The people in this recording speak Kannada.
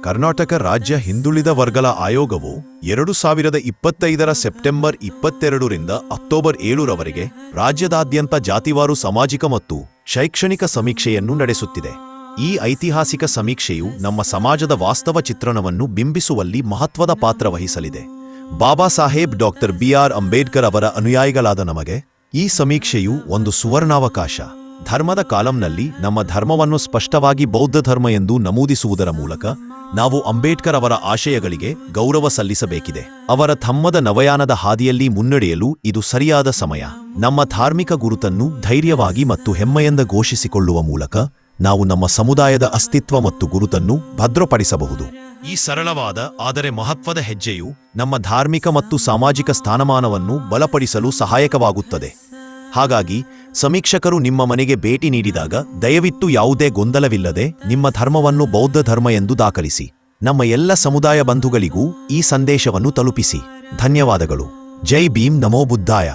ಕರ್ನಾಟಕ ರಾಜ್ಯ ಹಿಂದುಳಿದ ವರ್ಗಗಳ ಆಯೋಗವು 2025 ಸೆಪ್ಟೆಂಬರ್ 22ರಿಂದ ಅಕ್ಟೋಬರ್ 7ರವರೆಗೆ ರಾಜ್ಯದಾದ್ಯಂತ ಜಾತಿವಾರು ಸಾಮಾಜಿಕ ಮತ್ತು ಶೈಕ್ಷಣಿಕ ಸಮೀಕ್ಷೆಯನ್ನು ನಡೆಸುತ್ತಿದೆ. ಈ ಐತಿಹಾಸಿಕ ಸಮೀಕ್ಷೆಯು ನಮ್ಮ ಸಮಾಜದ ವಾಸ್ತವ ಚಿತ್ರಣವನ್ನು ಬಿಂಬಿಸುವಲ್ಲಿ ಮಹತ್ವದ ಪಾತ್ರ ವಹಿಸಲಿದೆ. ಬಾಬಾ ಸಾಹೇಬ್ ಡಾಕ್ಟರ್ BR ಅಂಬೇಡ್ಕರ್ ಅವರ ಅನುಯಾಯಿಗಳಾದ ನಮಗೆ ಈ ಸಮೀಕ್ಷೆಯು ಒಂದು ಸುವರ್ಣಾವಕಾಶ. ಧರ್ಮದ ಕಾಲಂನಲ್ಲಿ ನಮ್ಮ ಧರ್ಮವನ್ನು ಸ್ಪಷ್ಟವಾಗಿ ಬೌದ್ಧ ಧರ್ಮ ಎಂದು ನಮೂದಿಸುವುದರ ಮೂಲಕ ನಾವು ಅಂಬೇಡ್ಕರ್ ಅವರ ಆಶಯಗಳಿಗೆ ಗೌರವ ಸಲ್ಲಿಸಬೇಕಿದೆ. ಅವರ ಧಮ್ಮದ ನವಯಾನದ ಹಾದಿಯಲ್ಲಿ ಮುನ್ನಡೆಯಲು ಇದು ಸರಿಯಾದ ಸಮಯ. ನಮ್ಮ ಧಾರ್ಮಿಕ ಗುರುತನ್ನು ಧೈರ್ಯವಾಗಿ ಮತ್ತು ಹೆಮ್ಮೆಯಿಂದ ಘೋಷಿಸಿಕೊಳ್ಳುವ ಮೂಲಕ ನಾವು ನಮ್ಮ ಸಮುದಾಯದ ಅಸ್ತಿತ್ವ ಮತ್ತು ಗುರುತನ್ನು ಭದ್ರಪಡಿಸಬಹುದು. ಈ ಸರಳವಾದ ಆದರೆ ಮಹತ್ವದ ಹೆಜ್ಜೆಯು ನಮ್ಮ ಧಾರ್ಮಿಕ ಮತ್ತು ಸಾಮಾಜಿಕ ಸ್ಥಾನಮಾನವನ್ನು ಬಲಪಡಿಸಲು ಸಹಾಯಕವಾಗುತ್ತದೆ. ಹಾಗಾಗಿ ಸಮೀಕ್ಷಕರು ನಿಮ್ಮ ಮನೆಗೆ ಭೇಟಿ ನೀಡಿದಾಗ ದಯವಿಟ್ಟು ಯಾವುದೇ ಗೊಂದಲವಿಲ್ಲದೆ ನಿಮ್ಮ ಧರ್ಮವನ್ನು ಬೌದ್ಧ ಧರ್ಮ ಎಂದು ದಾಖಲಿಸಿ. ನಮ್ಮ ಎಲ್ಲ ಸಮುದಾಯ ಬಂಧುಗಳಿಗೂ ಈ ಸಂದೇಶವನ್ನು ತಲುಪಿಸಿ. ಧನ್ಯವಾದಗಳು. ಜೈ ಭೀಮ್, ನಮೋ ಬುದ್ಧಾಯ.